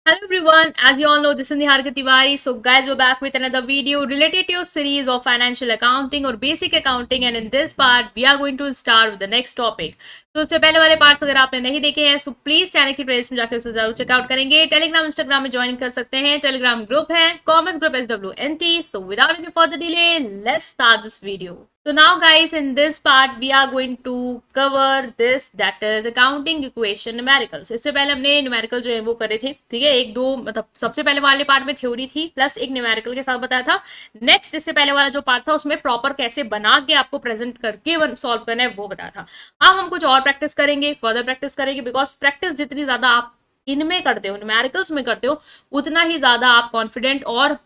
Hello everyone, as you all know, this is Niharika Tiwari. So guys, we're back with another video related to your series of financial accounting or basic accounting, and in this part, we are going to start with the next topic. तो उससे पहले वाले parts अगर आपने नहीं देखे हैं तो प्लीज चैनल की प्लेलिस्ट में जाकर उसे जरूर चेकआउट करेंगे। टेलीग्राम इंस्टाग्राम में ज्वाइन कर सकते हैं। टेलीग्राम ग्रुप है commerce group SWNT। So without any further delay, let's start this video. So now guys, in this part we are going to cover this, that is accounting equation numericals. इससे पहले हमने numerical जो है वो करे थे, ठीक है। एक दो मतलब सबसे पहले वाले पार्ट में थ्योरी थी प्लस एक न्यूमेरिकल के साथ बताया था। नेक्स्ट इससे पहले वाला जो पार्ट था उसमें प्रॉपर कैसे बना के आपको प्रेजेंट करके सॉल्व करना है वो बताया था। अब हम कुछ और प्रैक्टिस करेंगे, फर्दर प्रैक्टिस करेंगे, बिकॉज प्रैक्टिस जितनी ज्यादा आप इनमें करते हो, न्यूमेरिकल्स में करते हो, उतना ही ज्यादा आप कॉन्फिडेंट और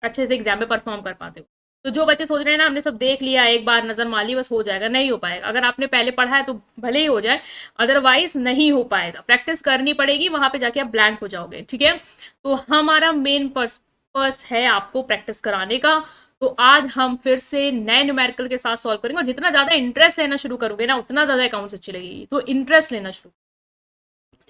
अच्छे से एग्जाम में परफॉर्म कर पाते हो। तो जो बच्चे सोच रहे हैं ना हमने सब देख लिया, एक बार नजर मार ली बस हो जाएगा, नहीं हो पाएगा। अगर आपने पहले पढ़ा है तो भले ही हो जाए, अदरवाइज नहीं हो पाएगा। प्रैक्टिस करनी पड़ेगी, वहां पे जाके आप ब्लैंक हो जाओगे, ठीक है। तो हमारा मेन पर्पस है आपको प्रैक्टिस कराने का। तो आज हम फिर से नए न्यूमेरिकल के साथ सॉल्व करेंगे, और जितना ज्यादा इंटरेस्ट लेना शुरू करोगे ना उतना ज्यादा अकाउंट्स अच्छी लगेगी। तो इंटरेस्ट लेना शुरू,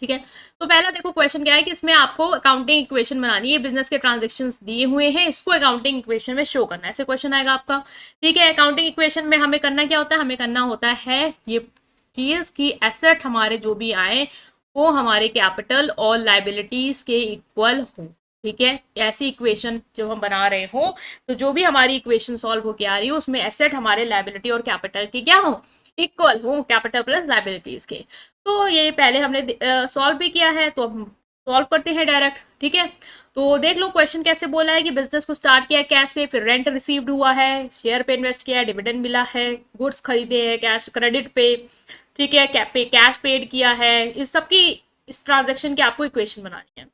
ठीक है। तो पहला देखो क्वेश्चन क्या है कि इसमें आपको अकाउंटिंग इक्वेशन बनानी है। बिजनेस के ट्रांजेक्शन्स दिए हुए हैं, इसको अकाउंटिंग इक्वेशन में शो करना है, ऐसे क्वेश्चन आएगा आपका, ठीक है। अकाउंटिंग इक्वेशन में हमें करना क्या होता है, हमें करना होता है ये चीज की एसेट हमारे जो भी आए वो हमारे कैपिटल और लाइबिलिटीज के इक्वल हो, ठीक है। ऐसी इक्वेशन जब हम बना रहे हो तो जो भी हमारी इक्वेशन सॉल्व होकर आ रही हो उसमें एसेट हमारे लाइबिलिटी और कैपिटल के क्या हो, इक्वल हो, कैपिटल प्लस लाइबिलिटीज के। तो ये पहले हमने सॉल्व भी किया है, तो हम सॉल्व करते हैं डायरेक्ट, ठीक है। तो देख लो क्वेश्चन कैसे बोला है कि बिजनेस को स्टार्ट किया कैसे, फिर रेंट रिसीव्ड हुआ है, शेयर पे इन्वेस्ट किया है, डिविडेंड मिला है, गुड्स खरीदे हैं कैश क्रेडिट पे, ठीक है, कैश पेड किया है। इस सब की इस ट्रांजेक्शन की आपको इक्वेशन बनानी है।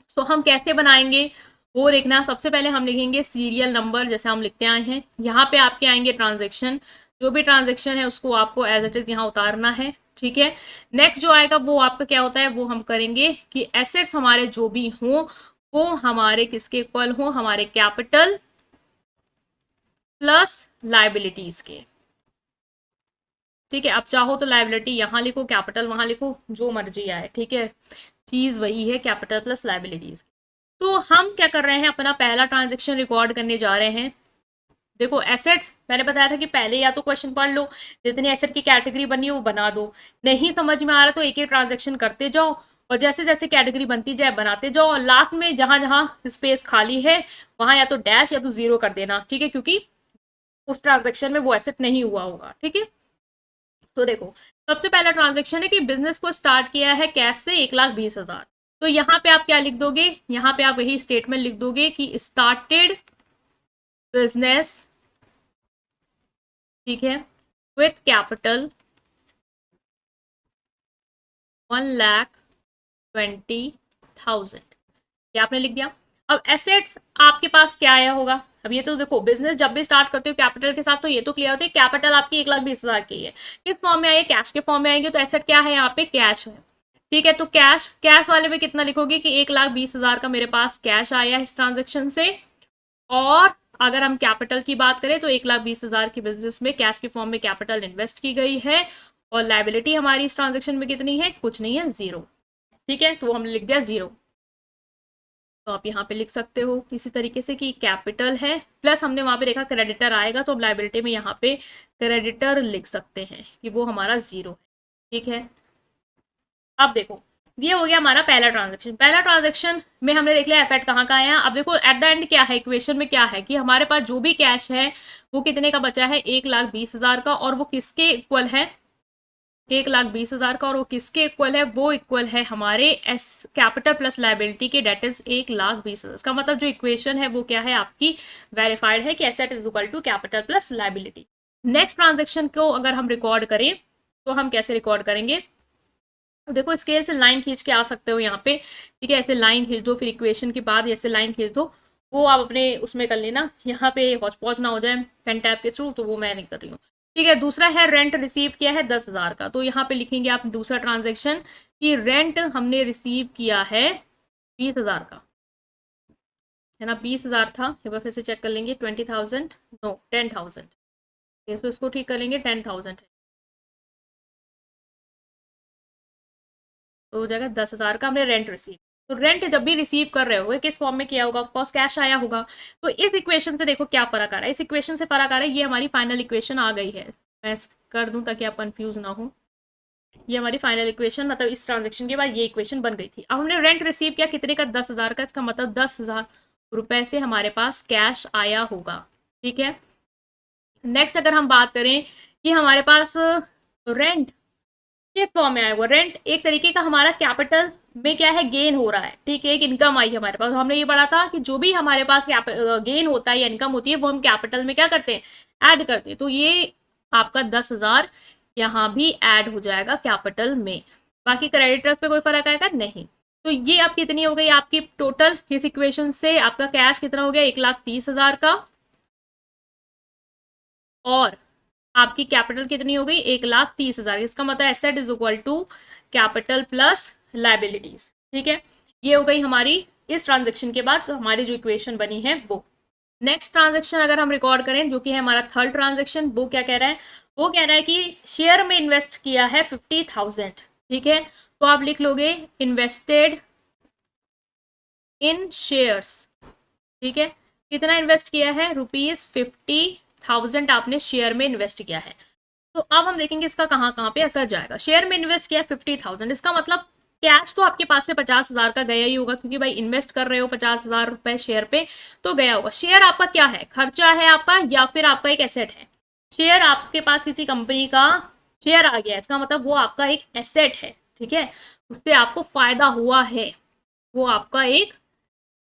तो हम कैसे बनाएंगे वो देखना। सबसे पहले हम लिखेंगे सीरियल नंबर, जैसे हम लिखते आए हैं। यहाँ पे आपके आएंगे ट्रांजेक्शन, जो भी ट्रांजेक्शन है उसको आपको एज इट इज यहाँ उतारना है, ठीक है। नेक्स्ट जो आएगा वो आपका क्या होता है, वो हम करेंगे कि एसेट्स हमारे जो भी हों वो हमारे किसके इक्वल हो, हमारे कैपिटल प्लस लाइबिलिटीज के, ठीक है। अब चाहो तो लाइबिलिटी यहाँ लिखो, कैपिटल वहां लिखो, जो मर्जी आए, ठीक है। चीज वही है, कैपिटल प्लस लाइबिलिटीज। तो हम क्या कर रहे हैं, अपना पहला ट्रांजेक्शन रिकॉर्ड करने जा रहे हैं। देखो एसेट्स मैंने बताया था कि पहले या तो क्वेश्चन पढ़ लो, जितनी एसेट की कैटेगरी बनी है वो बना दो। नहीं समझ में आ रहा तो एक एक ट्रांजेक्शन करते जाओ, और जैसे जैसे कैटेगरी बनती जाए बनाते जाओ, और लास्ट में जहां जहां स्पेस खाली है वहां या तो डैश या तो जीरो कर देना, ठीक है, क्योंकि उस ट्रांजेक्शन में वो एसेट नहीं हुआ होगा, ठीक है। तो देखो सबसे पहला ट्रांजेक्शन है कि बिजनेस को स्टार्ट किया है कैश से 1,20,000। तो यहाँ पे आप क्या लिख दोगे, यहाँ पे आप वही स्टेटमेंट लिख दोगे कि स्टार्टेड बिजनेस, ठीक है, विथ कैपिटल 1,20,000, ये आपने लिख दिया। अब एसेट्स आपके पास क्या आया होगा, अब ये तो देखो बिजनेस जब भी स्टार्ट करते हो कैपिटल के साथ तो ये तो क्लियर होता है कैपिटल आपकी 1,20,000 की है। किस फॉर्म में आई है, कैश के फॉर्म में आएंगे, तो एसेट क्या है यहाँ पे, कैश है, ठीक है। तो कैश, कैश वाले में कितना लिखोगे कि 1,20,000 का मेरे पास कैश आया है इस ट्रांजेक्शन से। और अगर हम कैपिटल की बात करें तो 1,20,000 की बिजनेस में कैश के फॉर्म में कैपिटल इन्वेस्ट की गई है, और लाइबिलिटी हमारी इस ट्रांजेक्शन में कितनी है, कुछ नहीं है, जीरो, ठीक है। तो वो हमने लिख दिया जीरो। तो आप यहाँ पे लिख सकते हो इसी तरीके से कि कैपिटल है प्लस हमने वहां पे देखा क्रेडिटर आएगा, तो हम लाइबिलिटी में यहाँ पे क्रेडिटर लिख सकते हैं कि वो हमारा जीरो है, ठीक है। अब देखो ये हो गया हमारा पहला ट्रांजेक्शन। पहला ट्रांजेक्शन में हमने देख लिया एफेक्ट कहाँ का आया। अब देखो एट द एंड क्या है, इक्वेशन में क्या है कि हमारे पास जो भी कैश है वो कितने का बचा है, 1,20,000 का, और वो किसके इक्वल है, 1,20,000 का, और वो किसके इक्वल है, वो इक्वल है हमारे एस कैपिटल प्लस लाइबिलिटी के, डेट इज 1,20,000। इसका मतलब जो इक्वेशन है वो क्या है आपकी, वेरीफाइड है कि asset is equal to capital plus liability. Next transaction को अगर हम रिकॉर्ड करें तो हम कैसे रिकॉर्ड करेंगे, देखो स्केल से लाइन खींच के आ सकते हो यहाँ पे, ठीक है। ऐसे लाइन खींच दो, फिर इक्वेशन के बाद ऐसे लाइन खींच दो, वो आप अपने उसमें कर लेना, यहाँ पे हौच पौच ना हो जाए पेन टैब के थ्रू, तो वो मैं नहीं कर रही हूँ, ठीक है। दूसरा है रेंट रिसीव किया है 10,000 का, तो यहाँ पे लिखेंगे आप दूसरा ट्रांजेक्शन कि रेंट हमने रिसीव किया है 20,000 का, है ना, 20,000 था। एक बार फिर से चेक कर लेंगे, 20,000 नो 10,000, इसको ठीक कर लेंगे, 10,000 है, तो हो जाएगा 10,000 का हमने रेंट रिसीव। तो रेंट जब भी रिसीव कर रहे होगे किस फॉर्म में किया होगा, ऑफकोर्स कैश आया होगा। तो इस इक्वेशन से देखो क्या फर्क आ रहा है, इस इक्वेशन से फर्क आ रहा है, ये हमारी फाइनल इक्वेशन आ गई है। मैं कर दूं ताकि आप कंफ्यूज ना हो। ये हमारी फाइनल इक्वेशन, मतलब इस ट्रांजेक्शन के बाद ये इक्वेशन बन गई थी। अब हमने रेंट रिसीव किया कितने का, 10,000 का, इसका मतलब 10,000 रुपए से हमारे पास कैश आया होगा। ठीक है, नेक्स्ट अगर हम बात करें कि हमारे पास रेंट किस फॉर्म में आया हुआ, रेंट एक तरीके का हमारा कैपिटल में क्या है, गेन हो रहा है। ठीक है, एक इनकम आई हमारे पास। हमने ये पढ़ा था कि जो भी हमारे पास गेन होता है या इनकम होती है वो हम कैपिटल में क्या करते हैं, ऐड करते हैं। तो ये आपका 10,000 यहाँ भी ऐड हो जाएगा कैपिटल में। बाकी क्रेडिटर्स पे कोई फर्क आएगा नहीं। तो ये आप कितनी हो गई आपकी टोटल, इस इक्वेशन से आपका कैश कितना हो गया, 1,30,000 का, और आपकी कैपिटल कितनी हो गई, 1,30,000। इसका मतलब asset is equal to capital plus liabilities. ठीक है, ये हो गई हमारी इस ट्रांजेक्शन के बाद हमारी जो इक्वेशन बनी है वो। नेक्स्ट ट्रांजेक्शन अगर हम रिकॉर्ड करें जो कि है हमारा थर्ड ट्रांजेक्शन, वो क्या कह रहा है, वो कह रहा है कि शेयर में इन्वेस्ट किया है 50,000। ठीक है, तो आप लिख लोगे इन्वेस्टेड इन शेयर्स। ठीक है, कितना इन्वेस्ट किया है, ₹50,000 आपने शेयर में इन्वेस्ट किया है। तो अब हम देखेंगे इसका कहाँ कहाँ पे असर जाएगा। शेयर में इन्वेस्ट किया 50,000, इसका मतलब कैश तो आपके पास से 50,000 का गया ही होगा, क्योंकि भाई इन्वेस्ट कर रहे हो 50,000 रुपए शेयर पे, तो गया होगा। शेयर आपका क्या है, खर्चा है आपका या फिर आपका एक एसेट है। शेयर आपके पास किसी कंपनी का शेयर आ गया, इसका मतलब वो आपका एक एसेट है। ठीक है, उससे आपको फायदा हुआ है, वो आपका एक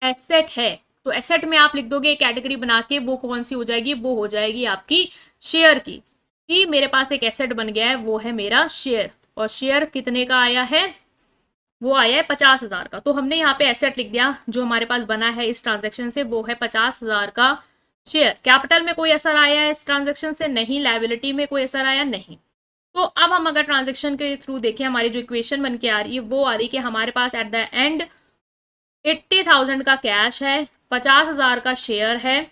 एसेट है। तो एसेट में आप लिख दोगे कैटेगरी बना के, वो कौन सी हो जाएगी, वो हो जाएगी आपकी शेयर की, कि मेरे पास एक एसेट बन गया है, वो है मेरा शेयर। और शेयर कितने का आया है, वो आया है 50,000 का। तो हमने यहाँ पे एसेट लिख दिया जो हमारे पास बना है इस ट्रांजेक्शन से, वो है 50,000 का शेयर। कैपिटल में कोई असर आया है इस ट्रांजेक्शन से, नहीं। लाइबिलिटी में कोई असर आया, नहीं। तो अब हम अगर ट्रांजेक्शन के थ्रू देखें, हमारी जो इक्वेशन बन के आ रही है वो आ रही है कि हमारे पास एट द एंड 80,000 का कैश है, 50,000 का शेयर है।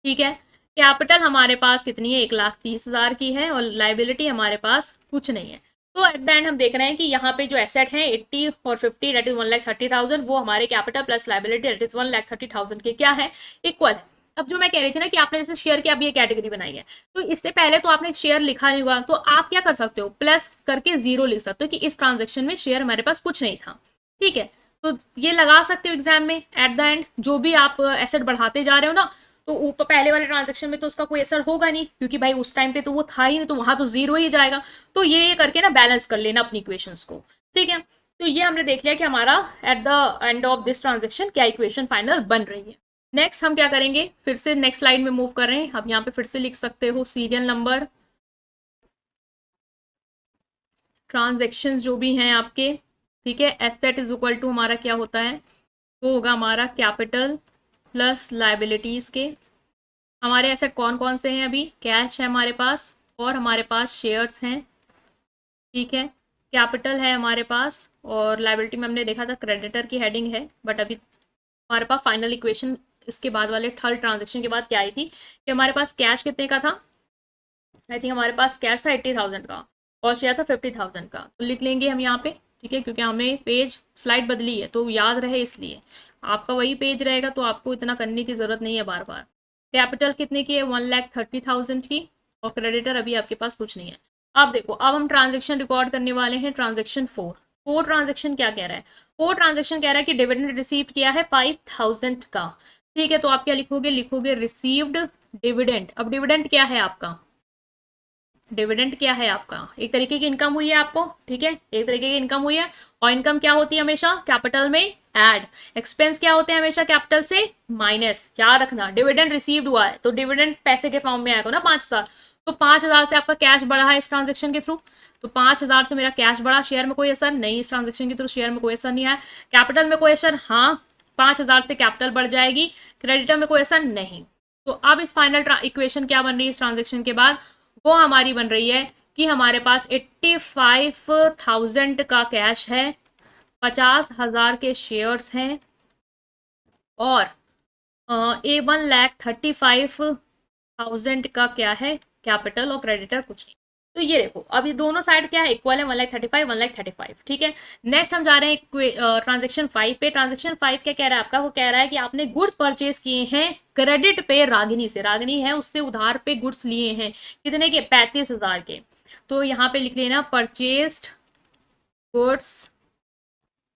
ठीक है, कैपिटल हमारे पास कितनी है, 1,30,000 की है, और लाइबिलिटी हमारे पास कुछ नहीं है। तो एट द एंड हम देख रहे हैं कि यहाँ पे जो एसेट है 80 और 50 दैट इज 1,30,000, वो हमारे capital plus liability that is 1,30,000 के क्या है, इक्वल है। अब जो मैं कह रही थी ना कि आपने जैसे शेयर की अब ये कैटेगरी बनाई है, तो इससे पहले तो आपने शेयर लिखा नहीं होगा, तो आप क्या कर सकते हो, प्लस करके 0 लिख सकते हो कि इस ट्रांजेक्शन में शेयर हमारे पास कुछ नहीं था। ठीक है, तो ये लगा सकते हो एग्जाम में एट द एंड, जो भी आप एसेट बढ़ाते जा रहे हो ना, तो ऊपर पहले वाले ट्रांजेक्शन में तो उसका कोई असर होगा नहीं, क्योंकि भाई उस टाइम पे तो वो था ही नहीं, तो वहां तो 0 ही जाएगा। तो ये करके ना बैलेंस कर लेना अपनी इक्वेशंस को। ठीक है, तो ये हमने देख लिया कि हमारा at the end of this transaction क्या इक्वेशन फाइनल बन रही है। नेक्स्ट हम क्या करेंगे, फिर से नेक्स्ट स्लाइड में मूव कर रहे हैं। अब यहाँ पे फिर से लिख सकते हो सीरियल नंबर, ट्रांजेक्शन जो भी हैं आपके। ठीक है, एसेट इज इक्वल टू हमारा क्या होता है, वो होगा हमारा कैपिटल प्लस लाइबिलिटीज के। हमारे एसेट कौन कौन से हैं, अभी कैश है हमारे पास, और हमारे पास शेयर्स हैं। ठीक है, कैपिटल है हमारे पास, और लाइबिलिटी में हमने देखा था क्रेडिटर की हेडिंग है। बट अभी हमारे पास फाइनल इक्वेशन इसके बाद वाले थर्ड ट्रांजेक्शन के बाद क्या आई थी कि हमारे पास कैश कितने का था, आई थिंक हमारे पास कैश था 80,000 का, और शेयर था 50,000 का। तो लिख लेंगे हम यहाँ पे। ठीक है, क्योंकि हमने पेज स्लाइड बदली है तो याद रहे इसलिए। आपका वही पेज रहेगा तो आपको इतना करने की ज़रूरत नहीं है बार बार। कैपिटल कितने की है, 1,30,000 की, और क्रेडिटर अभी आपके पास कुछ नहीं है। अब देखो, अब हम ट्रांजेक्शन रिकॉर्ड करने वाले हैं, ट्रांजेक्शन 4। फोर ट्रांजेक्शन क्या कह रहा है, फोर ट्रांजेक्शन कह रहा है कि डिविडेंड रिसीव किया है 5,000 का। ठीक है, तो आप क्या लिखोगे, लिखोगे रिसीव्ड डिविडेंड। अब डिविडेंड क्या है आपका, डिविडेंड क्या है आपका, एक तरीके की इनकम हुई है आपको। ठीक है, एक तरीके की इनकम हुई है, और इनकम क्या होती है हमेशा कैपिटल में ऐड, एक्सपेंस क्या होते हैं हमेशा कैपिटल से माइनस। याद रखना, डिविडेंड रिसीव्ड हुआ है तो डिविडेंड पैसे के फॉर्म में आएगा ना 5,000, तो 5,000 से आपका कैश बढ़ा है इस ट्रांजेक्शन के थ्रू, तो 5,000 से मेरा कैश बढ़ा। शेयर में कोई असर नहीं इस ट्रांजेक्शन के थ्रू, शेयर में कोई असर नहीं आया। कैपिटल में कोई असर, हाँ 5,000 से कैपिटल बढ़ जाएगी, क्रेडिटर में कोई असर नहीं। तो अब इस फाइनल इक्वेशन क्या बन रही है इस ट्रांजेक्शन के बाद, वो हमारी बन रही है कि हमारे पास 85,000 का कैश है, 50,000 के शेयर्स हैं, और 1,35,000 का क्या है कैपिटल, और क्रेडिटर कुछ नहीं। तो ये देखो अब ये दोनों साइड क्या है, इक्वल है, 1,35,000 1,35,000, ठीक है। नेक्स्ट हम जा रहे हैं ट्रांजेक्शन 5 पे। ट्रांजेक्शन 5 क्या कह रहा है आपका, वो कह रहा है कि आपने गुड्स परचेज किए हैं क्रेडिट पे रागिनी से, रागिनी है उससे उधार पे गुड्स लिए हैं, कितने के, 35,000 के। तो यहाँ पे लिख लेना परचेस्ड गुड्स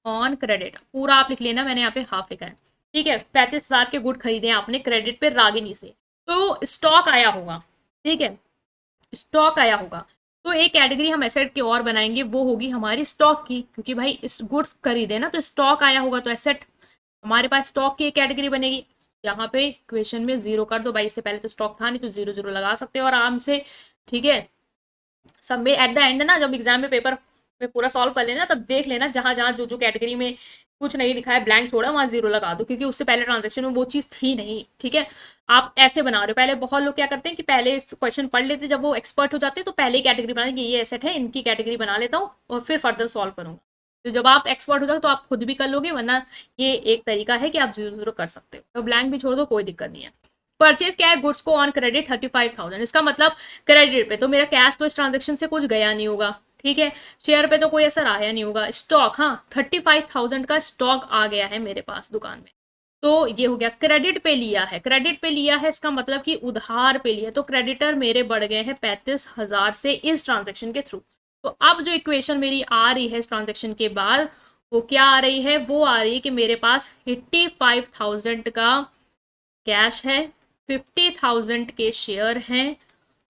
ऑन क्रेडिट, पूरा आप लिख लेना, मैंने यहाँ पे हाफ लिखा है, ठीक है। 35,000 के गुड खरीदे आपने क्रेडिट पे रागिनी से, तो स्टॉक आया होगा, ठीक है, स्टॉक आया होगा। तो एक कैटेगरी हम एसेट की और बनाएंगे, वो होगी हमारी स्टॉक की, क्योंकि भाई इस गुड्स खरीदे ना, तो स्टॉक आया होगा तो एसेट, हमारे पास स्टॉक की एक कैटेगरी बनेगी। यहाँ पे क्वेश्चन में जीरो कर दो भाई, इससे पहले तो स्टॉक था नहीं, तो जीरो जीरो लगा सकते हो आराम से, ठीक है। सब में एट द एंड ना, जब एग्जाम में पेपर में पूरा सॉल्व कर लेना, तब देख लेना जहां जहां जो जो कैटेगरी में कुछ नहीं लिखा है, ब्लैंक छोड़ा, वहां जीरो लगा दो, क्योंकि उससे पहले ट्रांजेक्शन में वो चीज थी नहीं, ठीक है। आप ऐसे बना रहे हो, पहले बहुत लोग क्या करते हैं कि पहले क्वेश्चन पढ़ लेते, जब वो एक्सपर्ट हो जाते हैं तो पहले ही कैटेगरी बना, ये एसेट है, इनकी कैटेगरी बना लेता हूँ और फिर फर्दर सॉल्व करूंगा। तो जब आप एक्सपर्ट हो जाओ तो आप खुद भी कर लोगे, वरना ये एक तरीका है कि आप जीरो जीरो कर सकते हो, तो ब्लैंक भी छोड़ दो, कोई दिक्कत नहीं है। परचेज क्या है, गुड्स को ऑन क्रेडिट 35,000, इसका मतलब क्रेडिट पे, तो मेरा कैश तो इस ट्रांजेक्शन से कुछ गया नहीं होगा, ठीक है। शेयर पे तो कोई असर आया नहीं होगा। स्टॉक, हाँ 35,000 का स्टॉक आ गया है मेरे पास दुकान में, तो ये हो गया। क्रेडिट पे लिया है, क्रेडिट पे लिया है इसका मतलब कि उधार पे लिया, तो क्रेडिटर मेरे बढ़ गए हैं 35,000 से इस ट्रांजेक्शन के थ्रू। तो अब जो इक्वेशन मेरी आ रही है इस ट्रांजेक्शन के बाद, वो क्या आ रही है, वो आ रही है कि मेरे पास 85,000 का कैश है, 50,000 के शेयर हैं,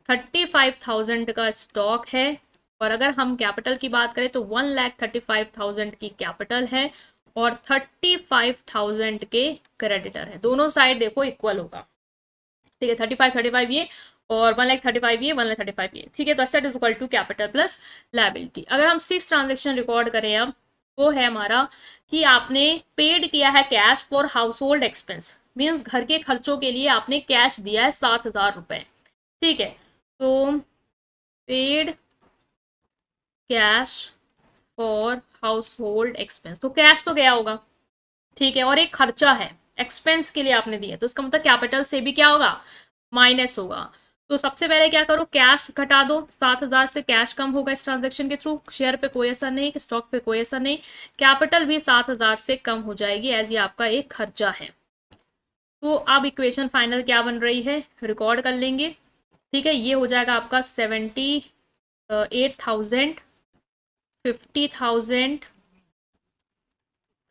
35,000 का स्टॉक है, और अगर हम कैपिटल की बात करें तो 1,35,000 की कैपिटल है और 35,000 के क्रेडिटर है। दोनों साइड देखो इक्वल होगा, ठीक है, 35 ये और 1,35,000 ये, 1,35,000 ये, ठीक है। तो asset is equal to capital plus liability. अगर हम 6 ट्रांजेक्शन रिकॉर्ड करें अब, वो है हमारा कि आपने पेड किया है cash for house hold expense, means घर के खर्चों के लिए आपने कैश दिया है 7,000 रुपए, ठीक है। तो paid cash for house hold expense, तो कैश तो गया होगा, ठीक है, और एक खर्चा है, एक्सपेंस के लिए आपने दिया, तो इसका मतलब कैपिटल से भी क्या होगा, माइनस होगा। तो सबसे पहले क्या करो, कैश घटा दो, 7,000 से कैश कम होगा इस ट्रांजेक्शन के थ्रू, शेयर पे कोई असर नहीं, स्टॉक पे कोई असर नहीं, कैपिटल भी 7,000 से कम हो जाएगी, एज ये आपका एक खर्चा है। तो अब इक्वेशन फाइनल क्या बन रही है, रिकॉर्ड कर लेंगे, ठीक है। ये हो जाएगा आपका 78,000, 50,000,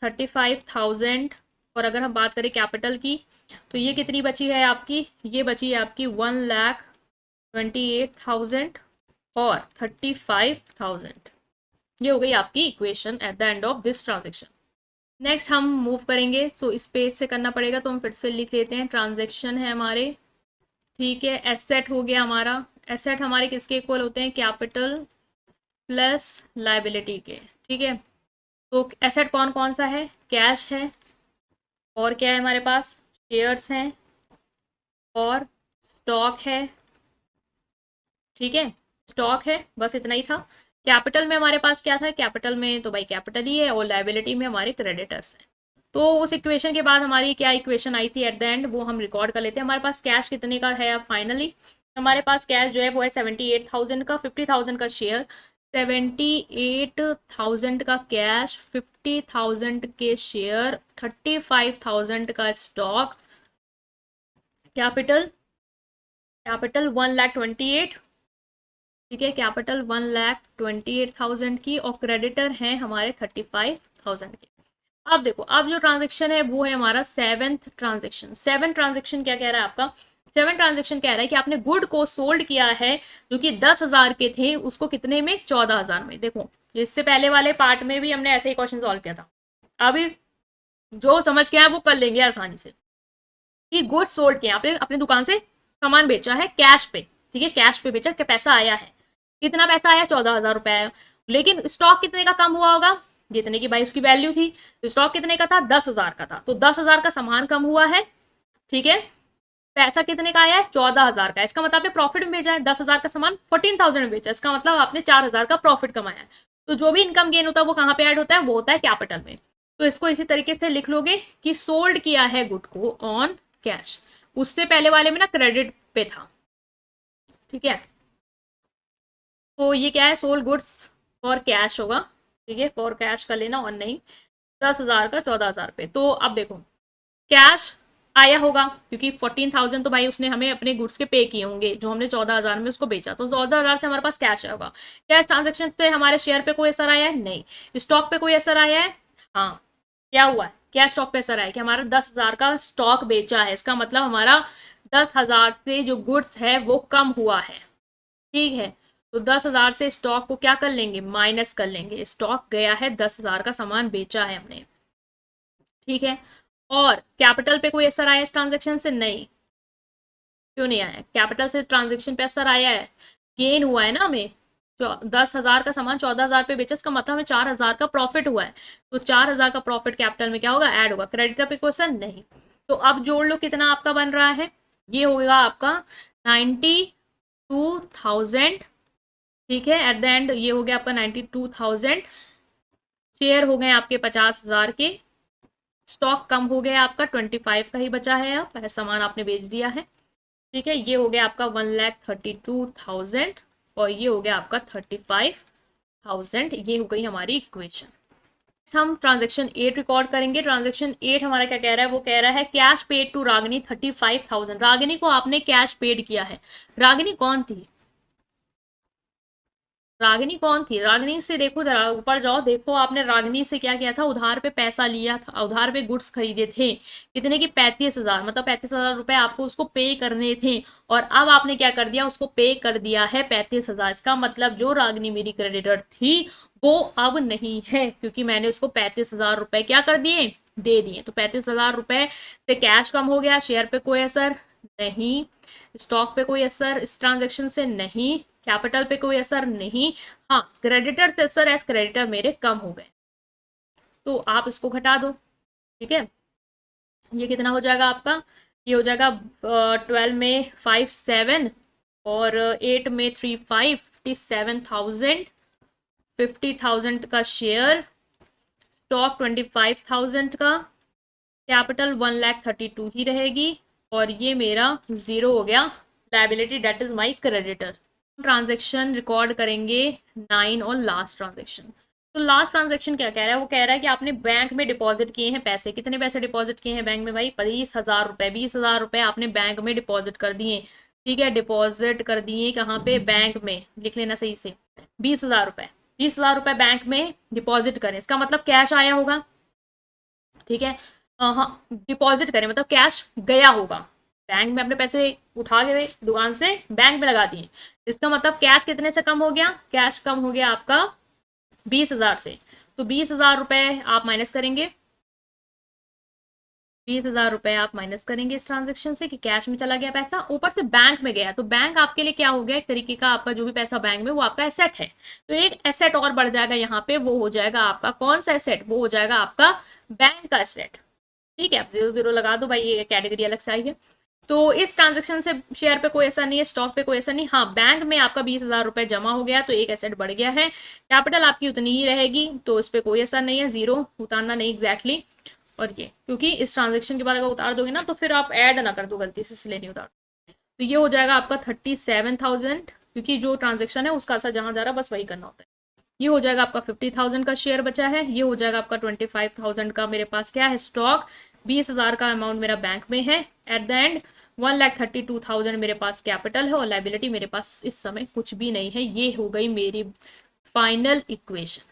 35,000, और अगर हम बात करें कैपिटल की, तो ये कितनी बची है आपकी, ये बची है आपकी 1,28,000 और 35,000। ये हो गई आपकी equation at the end of this transaction. Next हम मूव करेंगे, तो इस पेज से करना पड़ेगा, तो हम फिर से लिख लेते हैं, ट्रांजेक्शन है हमारे, ठीक है। एसेट हो गया हमारा, एसेट हमारे किसके इक्वल होते हैं, कैपिटल प्लस लाइबिलिटी के, ठीक है। तो एसेट कौन कौन सा है, कैश है, और क्या है हमारे पास, शेयर्स हैं और स्टॉक है, ठीक है, स्टॉक है, बस इतना ही था। कैपिटल में हमारे पास क्या था, कैपिटल में तो भाई कैपिटल ही है, और लाइबिलिटी में हमारे क्रेडिटर्स हैं। तो उस इक्वेशन के बाद हमारी क्या इक्वेशन आई थी एट द एंड, वो हम रिकॉर्ड कर लेते हैं। हमारे पास कैश कितने का है अब फाइनली, हमारे पास कैश जो है वो है 78,000 का, 50,000 का शेयर, 78,000 का कैश, 50,000 के शेयर, 35,000 का स्टॉक, कैपिटल, कैपिटल 1,28,000, ठीक है, कैपिटल 1,28,000 की, और क्रेडिटर हैं हमारे 35,000 के। अब देखो, अब जो ट्रांजेक्शन है वो है हमारा सेवेंथ ट्रांजेक्शन। सेवन ट्रांजेक्शन क्या कह रहा है आपका, सेवन ट्रांजेक्शन कह रहा है कि आपने गुड को सोल्ड किया है जो कि 10,000 के थे, उसको कितने में, 14,000 में। देखो इससे पहले वाले पार्ट में भी हमने ऐसे ही क्वेश्चन सॉल्व किया था, अभी जो समझ के आए वो कर लेंगे आसानी से। कि गुड सोल्ड किया, आपने अपनी दुकान से सामान बेचा है कैश पे, ठीक है, कैश पे बेचा, क्या पैसा आया है, कितना पैसा आया, 14,000 रुपए आया, लेकिन स्टॉक कितने का कम हुआ होगा, जितने की भाई उसकी वैल्यू थी। स्टॉक कितने का था, 10,000 का था, तो 10,000 का सामान कम हुआ है, ठीक है। पैसा कितने का आया है, 14,000 का, इसका मतलब आपने प्रॉफिट में भेजा है, 10,000 का सामान 14,000 में बेचा, इसका मतलब आपने 4,000 का प्रॉफिट कमाया है। तो जो भी इनकम गेन होता है वो कहाँ पे ऐड होता है, वो होता है कैपिटल में। तो इसको इसी तरीके से लिख लोगे कि सोल्ड किया है गुड को ऑन कैश, उससे पहले वाले में ना क्रेडिट पे था, ठीक है। तो ये क्या है, सोल्ड गुड्स फॉर कैश होगा, ठीक है, फॉर कैश का लेना और नहीं 10,000 का 14,000 पे। तो अब देखो कैश आया होगा क्योंकि 14,000 तो भाई उसने हमें अपने गुड्स के पे किए होंगे जो हमने 14,000 में उसको बेचा, तो 14,000 से हमारे पास कैश आया होगा। कैश ट्रांजेक्शन पे हमारे शेयर पे कोई असर आया है? नहीं। स्टॉक पे कोई असर आया है? हाँ। क्या हुआ है, क्या स्टॉक पे असर आया कि हमारा 10,000 का स्टॉक बेचा है, इसका मतलब हमारा 10,000 से जो गुड्स है वो कम हुआ है, ठीक है। तो 10,000 से स्टॉक को क्या कर लेंगे, माइनस कर लेंगे। स्टॉक गया है, 10,000 का सामान बेचा है हमने, ठीक है। और कैपिटल पे कोई असर आया इस ट्रांजेक्शन से? नहीं। क्यों नहीं आया, कैपिटल से ट्रांजेक्शन पे असर आया है, गेन हुआ है ना हमें। 10,000 का सामान 14,000 पे बेचा, इसका मतलब हमें 4,000 का प्रॉफिट हुआ है। तो 4,000 का प्रॉफिट कैपिटल में क्या होगा, ऐड होगा। क्रेडिटर पे क्वेश्चन नहीं। तो अब जोड़ लो कितना आपका बन रहा है, ये होगा आपका 92,000, ठीक है। एट द एंड ये हो गया आपका 92,000। शेयर हो गए आपके 50,000 के। स्टॉक कम हो गया आपका 25 का ही बचा है, अब सामान आपने बेच दिया है, ठीक है। ये हो गया आपका 1,32,000 और ये हो गया आपका 35,000। ये हो गई हमारी इक्वेशन। हम ट्रांजेक्शन 8 रिकॉर्ड करेंगे। ट्रांजेक्शन 8 हमारा क्या कह रहा है, वो कह रहा है cash paid to Ragini 35,000। Ragini को आपने कैश पेड किया है। रागिनी कौन थी, रागिनी कौन थी? रागिनी से देखो जरा ऊपर जाओ, देखो आपने रागिनी से क्या किया था, उधार पे पैसा लिया था, उधार पे गुड्स खरीदे थे कितने की, 35,000, मतलब 35,000 रुपए आपको उसको पे करने थे। और अब आपने क्या कर दिया, उसको पे कर दिया है 35,000। इसका मतलब जो रागिनी मेरी क्रेडिटर थी वो अब नहीं है, क्योंकि मैंने उसको 35,000 रुपए क्या कर दिए, दे दिए। तो 35,000 रुपए से कैश कम हो गया, शेयर पे कोई असर नहीं, स्टॉक पे कोई असर इस ट्रांजेक्शन से नहीं, कैपिटल पे कोई असर नहीं। हाँ, क्रेडिटर से असर, एज क्रेडिटर मेरे कम हो गए। तो आप इसको घटा दो, ठीक है। ये कितना हो जाएगा आपका, ये हो जाएगा 12 में 5 7 और 8 में 3 5, 57,000। 50,000 का शेयर, स्टॉक 25,000 का, कैपिटल 1,32,000 ही रहेगी। और ये मेरा जीरो हो गया liability, debt is my creditor. Transaction record करेंगे 9 और लास्ट ट्रांजेक्शन। तो लास्ट ट्रांजेक्शन क्या कह रहा है, वो कह रहा है कि आपने बैंक में डिपॉजिट किए हैं पैसे। कितने पैसे डिपॉजिट किए हैं बैंक में भाई, 20,000 रुपए। 20,000 रुपए आपने बैंक में डिपॉजिट कर दिए, ठीक है। डिपॉजिट कर दिए कहाँ पे, बैंक में, लिख लेना सही से। 20,000 रुपए, 20,000 रुपए बैंक में डिपॉजिट करें, इसका मतलब कैश आया होगा, ठीक है। हाँ, डिपॉजिट करें मतलब कैश गया होगा। बैंक में अपने पैसे उठा के दुकान से बैंक में लगा दिए, इसका मतलब कैश कितने से कम हो गया, कैश कम हो गया आपका 20,000 से। तो 20,000 रुपए आप माइनस करेंगे, 20,000 रुपए आप माइनस करेंगे इस ट्रांजेक्शन से कि कैश में चला गया पैसा, ऊपर से बैंक में गया। तो बैंक आपके लिए क्या हो गया, एक तरीके का आपका जो भी पैसा बैंक में, वो आपका एसेट है। तो एक एसेट और बढ़ जाएगा यहाँ पे, वो हो जाएगा आपका कौन सा एसेट, वो हो जाएगा आपका बैंक का एसेट, ठीक है। आप 0 0 लगा दो भाई, ये कैटेगरी अलग से आई है। तो इस ट्रांजेक्शन से शेयर पे कोई ऐसा नहीं है, स्टॉक पे कोई ऐसा नहीं। हाँ, बैंक में आपका 20,000 रुपए जमा हो गया तो एक एसेट बढ़ गया है। कैपिटल आपकी उतनी ही रहेगी, तो इस पर कोई असर नहीं है, जीरो उतारना नहीं एग्जैक्टली। और ये क्योंकि इस ट्रांजेक्शन के बाद अगर उतार दोगे ना तो फिर आप ऐड ना कर दो गलती से, इसलिए नहीं उतार। तो ये हो जाएगा आपका 37,000, क्योंकि जो ट्रांजेक्शन है उसका असर जहां जा रहा है बस वही करना होता है। ये हो जाएगा आपका 50,000 का शेयर बचा है। ये हो जाएगा आपका 25,000 का मेरे पास क्या है, स्टॉक। 20,000 का अमाउंट मेरा बैंक में है। एट द एंड 1,32,000 मेरे पास कैपिटल है और लाइबिलिटी मेरे पास इस समय कुछ भी नहीं है। ये हो गई मेरी फाइनल इक्वेशन,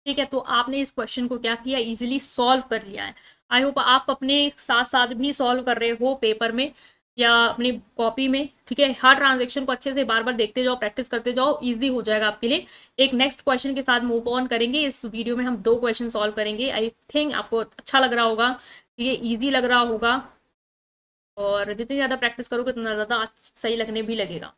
ठीक है। तो आपने इस क्वेश्चन को क्या किया, इजीली सॉल्व कर लिया है। आई होप आप अपने साथ साथ भी सॉल्व कर रहे हो पेपर में या अपनी कॉपी में, ठीक है। हर ट्रांजेक्शन को अच्छे से बार बार देखते जाओ, प्रैक्टिस करते जाओ, इजी हो जाएगा आपके लिए। एक नेक्स्ट क्वेश्चन के साथ मूव ऑन करेंगे। इस वीडियो में हम 2 क्वेश्चन सॉल्व करेंगे। आई थिंक आपको अच्छा लग रहा होगा, ये ईजी लग रहा होगा, और जितनी ज़्यादा प्रैक्टिस करोगे उतना ज़्यादा सही लगने भी लगेगा,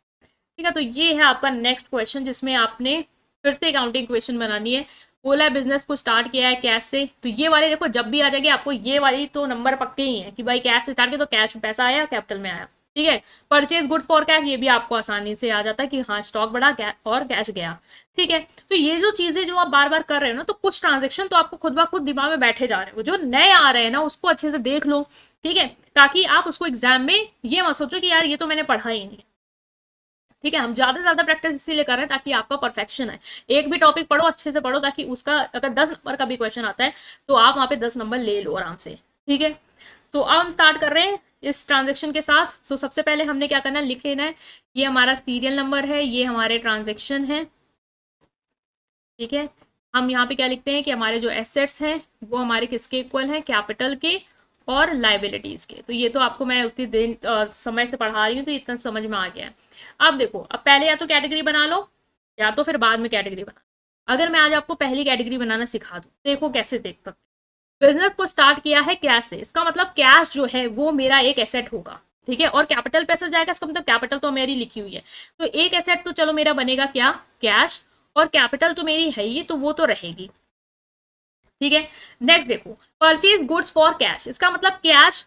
ठीक है। तो ये है आपका नेक्स्ट क्वेश्चन, जिसमें आपने फिर से अकाउंटिंग क्वेश्चन बनानी है। बोला है बिजनेस को स्टार्ट किया है कैश से, तो ये वाले देखो जब भी आ जाएगी आपको ये वाली तो नंबर पक्के ही है कि भाई कैश से स्टार्ट किया तो कैश में पैसा आया, कैपिटल में आया, ठीक है। परचेज गुड्स फॉर कैश, ये भी आपको आसानी से आ जाता है कि हाँ स्टॉक बढ़ा और कैश गया, ठीक है। तो ये जो चीजें जो आप बार बार कर रहे हो ना, तो कुछ ट्रांजेक्शन तो आपको खुद ब खुद दिमाग में बैठे जा रहे हो, जो नए आ रहे हैं ना उसको अच्छे से देख लो, ठीक है, ताकि आप उसको एग्जाम में ये मत सोचो कि यार ये तो मैंने पढ़ा ही नहीं। ठीक है, हम ज्यादा से ज्यादा प्रैक्टिस इसीलिए कर रहे हैं ताकि आपका परफेक्शन है। एक भी टॉपिक पढ़ो अच्छे से पढ़ो, ताकि उसका अगर 10 नंबर का भी क्वेश्चन आता है तो आप वहां पे 10 नंबर ले लो आराम से। ठीक है, तो अब हम स्टार्ट कर रहे हैं इस ट्रांजेक्शन के साथ। तो सबसे पहले हमने क्या करना है, लिख लेना है ये हमारा सीरियल नंबर है, ये हमारे ट्रांजेक्शन है। ठीक है, हम यहाँ पे क्या लिखते हैं कि हमारे जो एसेट्स हैं वो हमारे किसके इक्वल हैं, कैपिटल के और लाइबिलिटीज के। तो ये तो आपको मैं उतनी दिन समय से पढ़ा रही हूँ तो इतना समझ में आ गया है। अब देखो, अब पहले या तो कैटेगरी बना लो या तो फिर बाद में कैटेगरी बना। अगर मैं आज आपको पहली कैटेगरी बनाना सिखा दूँ, देखो कैसे देख सकते। बिजनेस को स्टार्ट किया है कैश से, इसका मतलब कैश जो है वो मेरा एक एसेट होगा। ठीक है, और कैपिटल पैसा जाएगा, इसका मतलब कैपिटल तो मेरी लिखी हुई है, तो एक एसेट तो चलो मेरा बनेगा क्या, कैश, और कैपिटल तो मेरी है ही तो वो तो रहेगी। ठीक है, नेक्स्ट देखो, परचेज गुड्स फॉर कैश, इसका मतलब कैश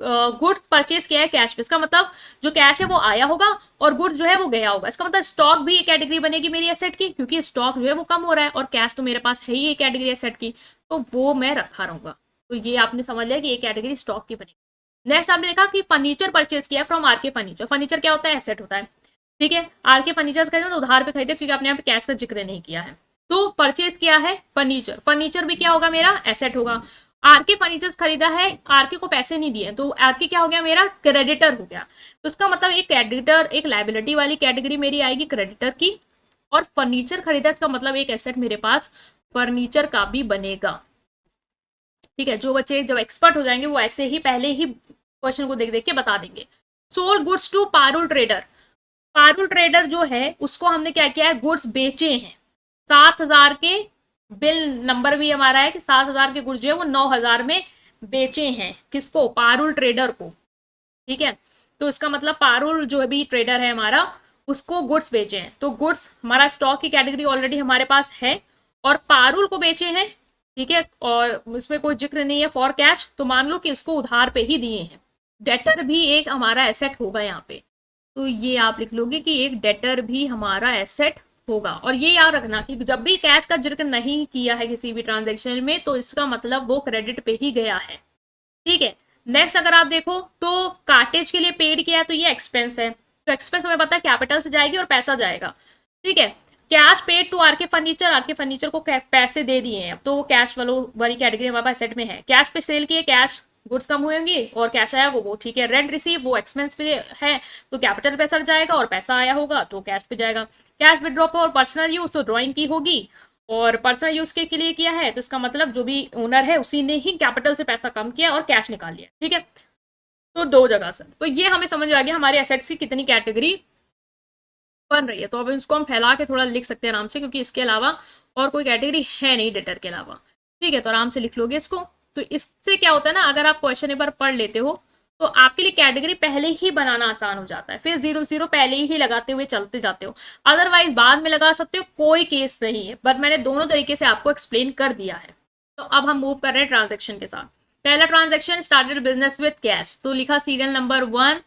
गुड्स परचेज किया है कैश पे, इसका मतलब जो कैश है वो आया होगा और गुड्स जो है वो गया होगा। इसका मतलब स्टॉक भी एक कैटेगरी बनेगी मेरी एसेट की, क्योंकि स्टॉक जो है वो कम हो रहा है और कैश तो मेरे पास है ही एक कैटेगरी एसेट की, तो वो मैं रखा रहूंगा। तो ये आपने समझ लिया कि एक कैटेगरी स्टॉक की बनेगी। नेक्स्ट आपने देखा कि फर्नीचर परचेज किया फ्रॉम आरके फर्नीचर। फर्नीचर क्या होता है, एसेट होता है। ठीक है, आरके फर्नीचर खरीदे तो उधार पे खरीदे, क्योंकि आपने यहाँ पे कैश का जिक्र नहीं किया है। तो परचेज किया है फर्नीचर, फर्नीचर भी क्या होगा, मेरा एसेट होगा। आरके फर्नीचर्स खरीदा है, आरके को पैसे नहीं दिए, तो आरके क्या हो गया, मेरा क्रेडिटर हो गया। तो इसका मतलब एक क्रेडिटर, एक लाइबिलिटी वाली कैटेगरी मेरी आएगी क्रेडिटर की। और फर्नीचर खरीदा, इसका मतलब एक एसेट मेरे पास फर्नीचर का भी बनेगा। ठीक है, जो बच्चे जब एक्सपर्ट हो जाएंगे वो ऐसे ही पहले ही क्वेश्चन को देख देख के बता देंगे। Sold goods to Parul trader, Parul trader जो है उसको हमने क्या किया है, गुड्स बेचे हैं 7,000 के। बिल नंबर भी हमारा है कि 7,000 के गुड्स जो है वो 9,000 में बेचे हैं, किसको, पारुल ट्रेडर को। ठीक है, तो इसका मतलब पारुल जो भी ट्रेडर है हमारा, उसको गुड्स बेचे हैं। तो गुड्स हमारा स्टॉक की कैटेगरी ऑलरेडी हमारे पास है, और पारुल को बेचे हैं। ठीक है, और इसमें कोई जिक्र नहीं है फॉर कैश, तो मान लो कि उसको उधार पे ही दिए हैं। डेटर भी एक हमारा एसेट होगा यहाँ पे, तो ये आप लिख लोगे कि एक डेटर भी हमारा एसेट होगा। और ये याद रखना कि जब भी कैश का जिक्र नहीं किया है किसी भी ट्रांजेक्शन में, तो इसका मतलब वो क्रेडिट पे ही गया है। ठीक है, नेक्स्ट अगर आप देखो तो कार्टेज के लिए पेड किया है, तो ये एक्सपेंस है। तो एक्सपेंस हमें पता है कैपिटल से जाएगी और पैसा जाएगा। ठीक है, cash paid to RK furniture, RK furniture को पैसे दे दिए हैं, अब तो वो कैश वाली कैटेगरी हमारे पास सेट में है। कैश पे सेल किए, कैश गुड्स कम हुएंगे और कैश आया वो ठीक है। रेंट रिसीव वो एक्सपेंस पे है, तो कैपिटल पे सर जाएगा, और पैसा आया होगा तो कैश पे जाएगा। कैश विड्रॉ और पर्सनल यूज तो ड्रॉइंग की होगी, और पर्सनल यूज के लिए किया है, तो इसका मतलब जो भी ओनर है उसी ने ही कैपिटल से पैसा कम किया और कैश निकाल लिया। ठीक है, तो दो जगह से, तो ये हमें समझ आ गया हमारे एसेट्स की कितनी कैटेगरी बन रही है। तो अब इसको हम फैला के थोड़ा लिख सकते हैं आराम से, क्योंकि इसके अलावा और कोई कैटेगरी है नहीं डेटर के अलावा। ठीक है, तो आराम से लिख लोगे इसको। तो इससे क्या होता है ना, अगर आप क्वेश्चन एक बार पढ़ लेते हो तो आपके लिए कैटेगरी पहले ही बनाना आसान हो जाता है, फिर 0 0 पहले ही लगाते हुए चलते जाते हो। अदरवाइज बाद में लगा सकते हो, कोई केस नहीं है, बट मैंने दोनों तरीके से आपको एक्सप्लेन कर दिया है। तो अब हम मूव कर रहे हैं ट्रांजेक्शन के साथ। पहला transaction, started business with cash, तो लिखा सीरियल नंबर 1,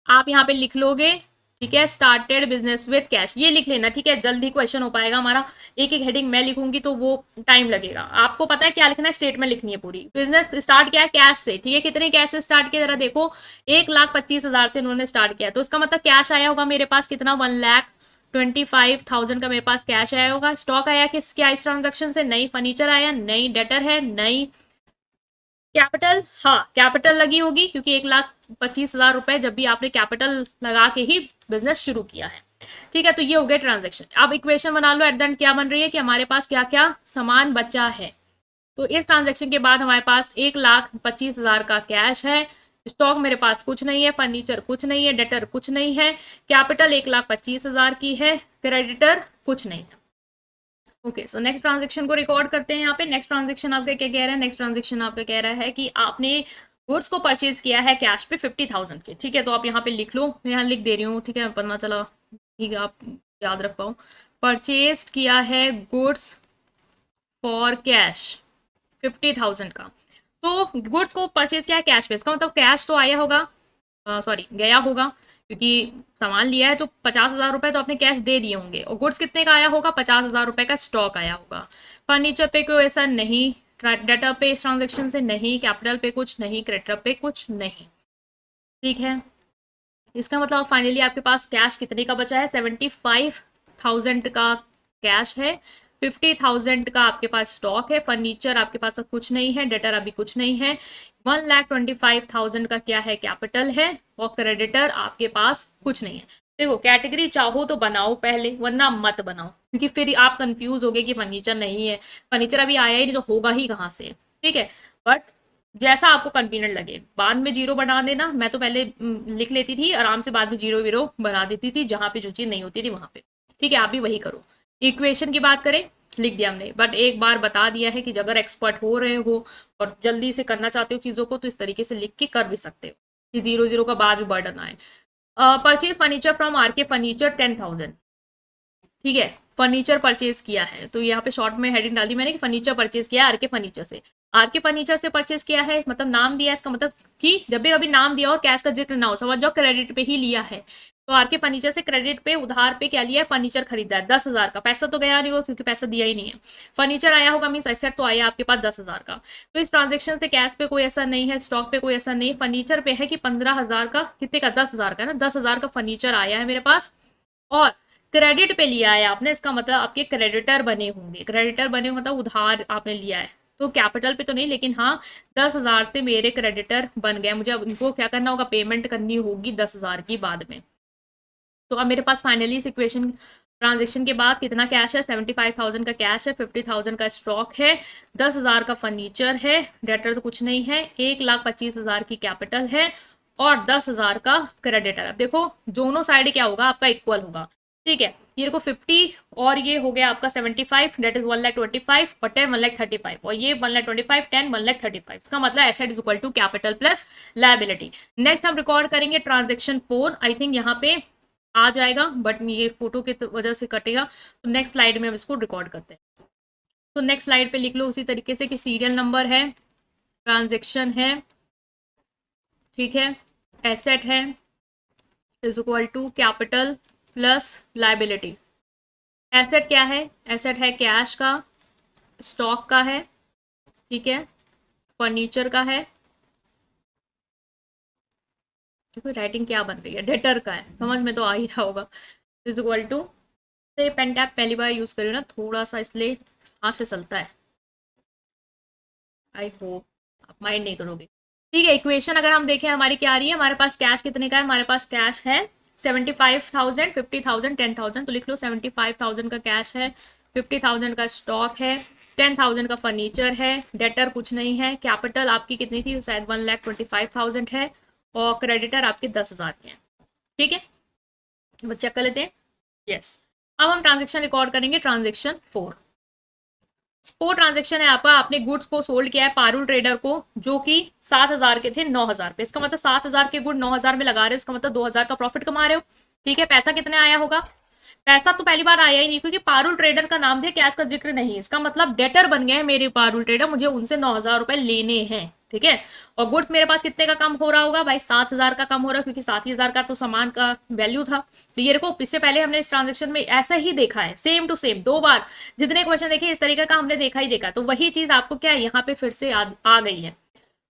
आप यहाँ पे लिख लोगे। ठीक है, स्टार्टेड बिजनेस विद कैश, ये लिख लेना। ठीक है, जल्दी क्वेश्चन हो पाएगा हमारा। एक एक हेडिंग मैं लिखूंगी तो वो टाइम लगेगा। आपको पता है क्या लिखना है, स्टेटमेंट लिखनी है पूरी। बिजनेस स्टार्ट किया है कैश से। ठीक है, कितने कैश से स्टार्ट किया, जरा देखो, 1,25,000 से उन्होंने स्टार्ट किया, तो इसका मतलब कैश आया होगा मेरे पास कितना, 1,25,000 का मेरे पास कैश आया होगा। स्टॉक आया किस क्या इस ट्रांजेक्शन से, नई फर्नीचर आया, नई डेटर है, नई कैपिटल, हाँ कैपिटल लगी होगी, क्योंकि 1,25,000 रुपए जब भी आपने कैपिटल लगा के ही बिजनेस शुरू किया है। ठीक है, तो ये हो गया ट्रांजेक्शन। अब इक्वेशन बना लो, एट द एंड क्या बन रही है कि हमारे पास क्या क्या सामान बचा है। तो इस ट्रांजेक्शन के बाद हमारे पास 1,25,000 का कैश है, स्टॉक मेरे पास कुछ नहीं है, फर्नीचर कुछ नहीं है, डेटर कुछ नहीं है, कैपिटल 1,25,000 की है, क्रेडिटर कुछ नहीं है। ओके, सो नेक्स्ट ट्रांजेक्शन को रिकॉर्ड करते हैं यहाँ पे। नेक्स्ट ट्रांजेक्शन आपका क्या कह रहा है, नेक्स्ट ट्रांजेक्शन आपका कह रहा है कि आपने गुड्स को परचेज किया है कैश पे 50,000 के। ठीक है, तो आप यहाँ पे लिख लो, मैं यहाँ लिख दे रही हूँ। ठीक है, पता चला, ठीक है, आप याद रख पाओ। परचेज किया है गुड्स फॉर कैश 50,000 का, तो गुड्स को परचेज किया है कैश पे, इसका मतलब कैश तो आया होगा, सॉरी गया होगा, क्योंकि सामान लिया है तो 50,000 रुपए तो आपने कैश दे दिए होंगे, और गुड्स कितने का आया होगा, 50,000 रुपए का स्टॉक आया होगा। फर्नीचर पे कोई ऐसा नहीं, डेटा पे इस ट्रांजेक्शन से नहीं, कैपिटल पे कुछ नहीं, क्रेडिटर पे कुछ नहीं। ठीक है, इसका मतलब फाइनली आपके पास कैश कितने का बचा है, 75,000 का कैश है, 50,000 का आपके पास स्टॉक है, फर्नीचर आपके पास कुछ नहीं है, डेटर अभी कुछ नहीं है, 1,25,000 का क्या है, कैपिटल है, और क्रेडिटर आपके पास कुछ नहीं है। देखो कैटेगरी चाहो तो बनाओ पहले, वरना मत बनाओ, क्योंकि फिर आप कंफ्यूज होगे कि फर्नीचर नहीं है, फर्नीचर अभी आया ही नहीं तो होगा ही कहाँ से। ठीक है, बट जैसा आपको कन्वीनियंट लगे, बाद में जीरो बना देना। मैं तो पहले लिख लेती थी आराम से, बाद में जीरो वीरो बना देती थी जहां पे जो चीज नहीं होती थी वहां पे। ठीक है, आप भी वही करो। इक्वेशन की बात करें, लिख दिया हमने, बट एक बार बता दिया है कि अगर एक्सपर्ट हो रहे हो और जल्दी से करना चाहते हो चीजों को, तो इस तरीके से लिख के कर भी सकते हो कि जीरो जीरो का बाद में बर्डन आए। परचेज फर्नीचर फ्रॉम आर के फर्नीचर 10,000। ठीक है, फर्नीचर परचेज किया है, तो यहाँ पे शॉर्ट में हेडिंग डाल दी मैंने कि फर्नीचर परचेज किया है आर के फर्नीचर से। आर के फर्नीचर से परचेज किया है मतलब नाम दिया है, इसका मतलब कि जब भी कभी नाम दिया और कैश का जिक्र ना हो, समझ जाओ क्रेडिट पे ही लिया है। तो आर के फर्नीचर से क्रेडिट पे उधार पे क्या लिया है, फर्नीचर खरीदा है 10,000 का। पैसा तो गया नहीं होगा क्योंकि पैसा दिया ही नहीं है। फर्नीचर आया होगा मीन एसेट तो आया आपके पास 10,000 का। तो इस ट्रांजेक्शन से कैश पे कोई असर नहीं है, स्टॉक पे कोई असर नहीं है, फर्नीचर पे है कि 15,000 का, कितने का, 10,000 का ना, 10,000 का फर्नीचर आया है मेरे पास और क्रेडिट पे लिया है आपने, इसका मतलब आपके क्रेडिटर बने होंगे। क्रेडिटर बने मतलब उधार आपने लिया है, तो कैपिटल पे तो नहीं, लेकिन हाँ 10,000 से मेरे क्रेडिटर बन गए, मुझे अब इनको क्या करना होगा, पेमेंट करनी होगी 10,000 की बाद में। तो अब मेरे पास फाइनली इस इक्वेशन ट्रांजेक्शन के बाद कितना कैश है, 75,000 का कैश है, 50,000 का स्टॉक है, 10,000 का फर्नीचर है, डेटर तो कुछ नहीं है, 1,25,000 की कैपिटल है और 10,000 का क्रेडिटर। अब देखो दोनों साइड क्या होगा, आपका इक्वल होगा। ठीक है, ये को 50 और ये हो गया आपका 75, डेट इज 1,25,000 और 10 1,35,000 और ये 1,25,000 10 1,35,000। इसका मतलब asset is equal to capital plus liability. Next हम रिकॉर्ड करेंगे ट्रांजेक्शन 4। आई थिंक यहाँ पे आ जाएगा बट ये फोटो की वजह से कटेगा, तो नेक्स्ट स्लाइड में हम इसको रिकॉर्ड करते हैं। तो नेक्स्ट स्लाइड पे लिख लो उसी तरीके से कि सीरियल नंबर है, ट्रांजेक्शन है, ठीक है, एसेट है is equal to capital plus liability. Asset क्या है, एसेट है कैश का, स्टॉक का है, ठीक है, फर्नीचर का है, देखो राइटिंग क्या बन रही है, डेटर का है, समझ में तो आ ही रहा होगा, इज इक्वल टू, तो ये पेन टैप पहली बार यूज करियो ना थोड़ा सा, इसलिए हाथ पे चलता है, आई होप आप माइंड नहीं करोगे। ठीक है, इक्वेशन अगर हम देखें हमारी क्या आ रही है, हमारे पास कैश कितने का है, हमारे पास कैश है 75,000, 50,000, 10,000, तो लिख लो 75,000 का कैश है, 50,000 का स्टॉक है, 10,000 का फर्नीचर है, डेटर कुछ नहीं है, कैपिटल आपकी कितनी थी शायद 1,25,000 है और क्रेडिटर आपके 10,000 के हैं। ठीक है, बस चेक कर लेते हैं। यस, अब हम ट्रांजेक्शन रिकॉर्ड करेंगे, ट्रांजेक्शन 4। 4 ट्रांजेक्शन है आपका, आपने गुड्स को सोल्ड किया है पारुल ट्रेडर को, जो कि 7,000 के थे 9,000 पे। इसका मतलब 7,000 के गुड 9,000 में लगा रहे हो, इसका मतलब 2,000 का प्रॉफिट कमा रहे हो। ठीक है, पैसा कितने आया होगा, पैसा तो पहली बार आया ही नहीं क्योंकि पारुल ट्रेडर का नाम दिया, कैश का जिक्र नहीं। इसका मतलब डेटर बन गए हैं मेरे पारुल ट्रेडर, मुझे उनसे 9,000 रुपए लेने हैं। ठीक है, और गुड्स मेरे पास कितने का कम हो रहा होगा भाई, 7,000 का कम हो रहा है, क्योंकि 7,000 का तो सामान का वैल्यू था। तो ये को इससे पहले हमने इस ट्रांजेक्शन में ऐसा ही देखा है, सेम टू सेम 2 बार जितने क्वेश्चन देखे इस तरीके का हमने देखा ही देखा, तो वही चीज आपको क्या है यहाँ पे फिर से आ गई है।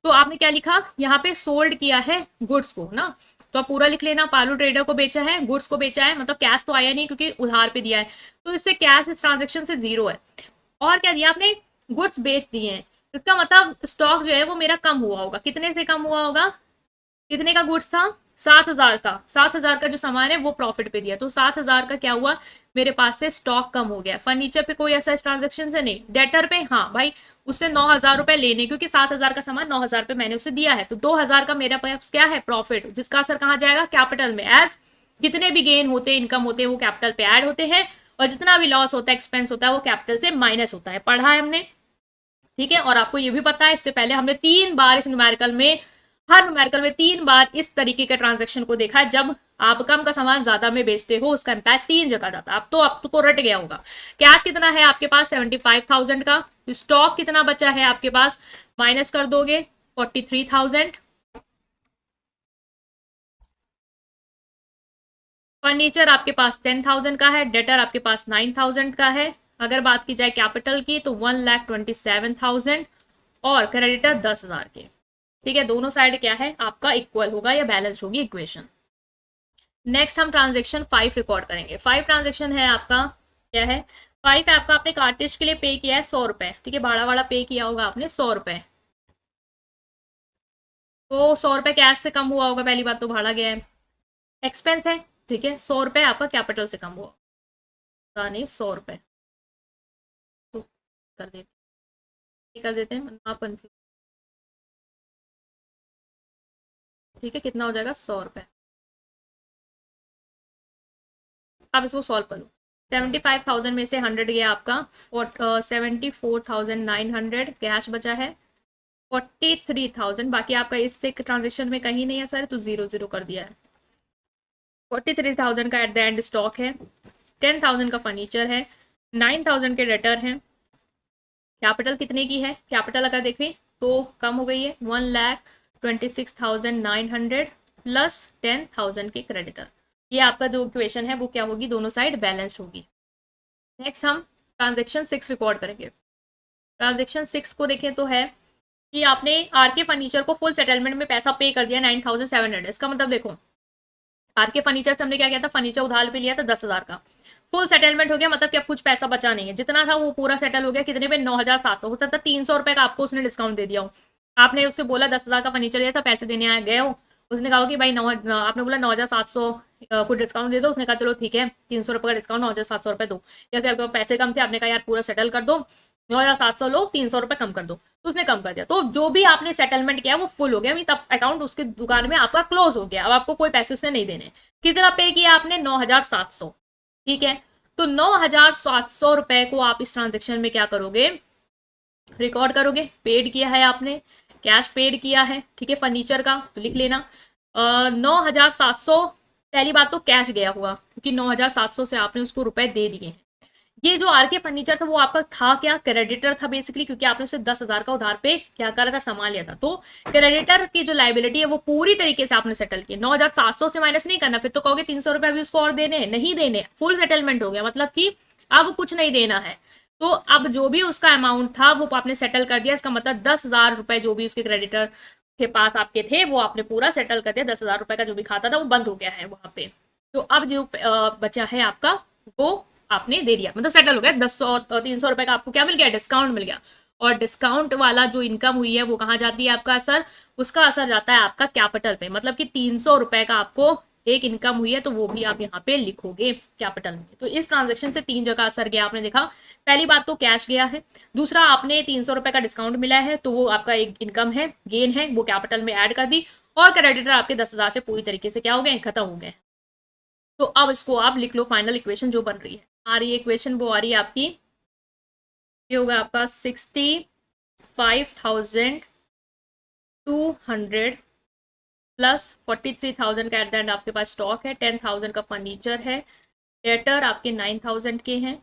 तो आपने क्या लिखा यहाँ पे, सोल्ड किया है गुड्स को ना, तो आप पूरा लिख लेना, पालू ट्रेडर को बेचा है, गुड्स को बेचा है, मतलब कैश तो आया नहीं क्योंकि उधार पे दिया है, तो इससे कैश इस ट्रांजेक्शन से 0 है। और क्या दिया आपने, गुड्स बेच दिए हैं, इसका मतलब स्टॉक जो है वो मेरा कम हुआ होगा, कितने से कम हुआ होगा, कितने का गुड्स था 7,000 का, 7,000 का जो सामान है वो प्रॉफिट पे दिया, तो 7,000 का क्या हुआ मेरे पास से स्टॉक कम हो गया। फर्नीचर पे कोई ऐसा ट्रांजेक्शन से नहीं, डेटर पे हाँ भाई उससे 9,000 रुपए लेने, क्योंकि 7,000 का सामान 9,000 पे मैंने उसे दिया है, तो 2,000 का मेरा पास क्या है प्रॉफिट, जिसका असर कहाँ जाएगा, कैपिटल में। एज जितने भी गेन होते हैं, इनकम होते हैं, वो कैपिटल पे ऐड होते हैं, और जितना भी लॉस होता है, एक्सपेंस होता है, वो कैपिटल से माइनस होता है, पढ़ा है हमने। ठीक है, और आपको ये भी पता है इससे पहले हमने 3 बार इस न्यूमेरिकल में, हर न्यूमेरिकल में 3 बार इस तरीके के ट्रांजेक्शन को देखा है, जब आप कम का सामान ज्यादा में बेचते हो उसका इंपैक्ट 3 जगह जाता है। अब तो आपको रट गया होगा, कैश कितना है आपके पास 75,000 का, स्टॉक कितना बचा है आपके पास, माइनस कर दोगे 43,000, फर्नीचर आपके पास 10,000 का है, डेटर आपके पास 9,000 का है, अगर बात की जाए कैपिटल की तो 1,27,000 और क्रेडिटर 10,000 के। ठीक है, दोनों साइड क्या है आपका इक्वल होगा या बैलेंस होगी इक्वेशन। नेक्स्ट हम ट्रांजेक्शन 5 रिकॉर्ड करेंगे। 5 ट्रांजेक्शन है आपका, क्या है 5 है आपका, आपने कार्टेज के लिए पे किया है 100 रुपए, ठीक है, भाड़ा वाला पे किया होगा आपने 100 रुपए, तो 100 रुपए कैश से कम हुआ होगा, पहली बात तो भाड़ा गया है, एक्सपेंस है, ठीक है, 100 रुपए आपका कैपिटल से कम हुआ, नहीं 100 रुपए, तो कर देते कर देते हैं आप कन्फ्यूज, ठीक है, कितना हो जाएगा 100 रुपए। आप इसको सॉल्व करो, 75,000 में से 100 गया आपका, 74,900 कैश बचा है, 43,000 बाकी आपका इससे ट्रांजेक्शन में कहीं नहीं है सर, तो 0 0 कर दिया है। 43,000 का एट द एंड स्टॉक है, 10,000 का फर्नीचर है, 9,000 के डेटर हैं। कैपिटल कितने की है, कैपिटल अगर देखें तो कम हो गई है, 1,26,900 प्लस 10,000 के क्रेडिटर। ये आपका जो इक्वेशन है वो क्या होगी, दोनों साइड बैलेंस होगी। नेक्स्ट हम ट्रांजेक्शन 6 रिकॉर्ड करेंगे। ट्रांजेक्शन 6 को देखें तो है कि आपने आरके फर्नीचर को फुल सेटलमेंट में पैसा पे कर दिया 9,700। इसका मतलब देखो, आरके फर्नीचर से हमने क्या किया था, फर्नीचर उधार पे लिया था 10,000 का, फुल सेटलमेंट हो गया, मतलब कि अब कुछ पैसा बचा नहीं है, जितना था वो पूरा सेटल हो गया, कितने पे 9,700, हो सकता है 300 रुपए का आपको उसने डिस्काउंट दे दिया हो, आपने उससे बोला 10,000 का फर्नीचर लिया था, पैसे देने आए गए हो, उसने कहा कि भाई आपने बोला 9,700 कुछ डिस्काउंट दे दो, उसने कहा चलो ठीक है 300 रुपए का डिस्काउंट, 9,700 रुपए दो, या फिर आपके पैसे कम थे, आपने कहा यार पूरा सेटल कर दो, 9,700 लो, 300 रुपए कम कर दो, तो उसने कम कर दिया, तो जो भी आपने सेटलमेंट किया वो फुल हो गया, मीन अकाउंट उसके दुकान में आपका क्लोज हो गया, अब आपको कोई पैसे उसने नहीं देने। कितना पे किया आपने, 9,700, ठीक है, तो 9,700 रुपए को आप इस ट्रांजेक्शन में क्या करोगे, रिकॉर्ड करोगे, पेड किया है आपने, कैश पेड किया है, ठीक है, फर्नीचर का तो लिख लेना 9,700, पहली बात तो कैश गया हुआ, क्योंकि 9,700 से आपने उसको रुपए दे दिए हैं। ये जो आरके फर्नीचर था वो आपका था क्या, क्रेडिटर था बेसिकली, क्योंकि आपने उसे 10,000 का उधार पे क्या करा था, सामान लिया था, तो क्रेडिटर की जो लाइबिलिटी है वो पूरी तरीके से आपने सेटल की, 9,700 से माइनस नहीं करना, फिर तो कहोगे 300 रुपए अभी उसको और देने, नहीं देने, फुल सेटलमेंट हो गया, मतलब कि अब कुछ नहीं देना है, तो अब जो भी उसका अमाउंट था वो आपने सेटल कर दिया, इसका मतलब 10,000 रुपए जो भी उसके क्रेडिटर के पास आपके थे वो आपने पूरा सेटल कर दिया, 10,000 रुपए का जो भी खाता था वो बंद हो गया है वहां पे, तो अब जो बचा है आपका वो आपने दे दिया, मतलब सेटल हो गया, 10 और 300 रुपए का आपको क्या मिल गया, डिस्काउंट मिल गया, और डिस्काउंट वाला जो इनकम हुई है वो कहाँ जाती है, आपका असर, उसका असर जाता है आपका कैपिटल पे, मतलब कि 300 रुपए का आपको एक इनकम हुई है, तो वो भी आप यहाँ पे लिखोगे कैपिटल में। तो इस ट्रांजेक्शन से 3 जगह असर गया, आपने देखा, पहली बात तो कैश गया है, दूसरा आपने 300 रुपए का डिस्काउंट मिला है, तो वो आपका एक इनकम है, गेन है, वो कैपिटल में ऐड कर दी, और क्रेडिटर आपके 10,000 से पूरी तरीके से क्या हो गए, खत्म हो गए। तो अब इसको आप लिख लो, फाइनल इक्वेशन जो बन रही है, आ रही है इक्वेशन, वो आ रही है आपकी, ये होगा आपका 65,200 प्लस 43,000 का एट द एंड आपके पास स्टॉक है, 10,000 का फर्नीचर है, डेटर आपके 9,000 के हैं,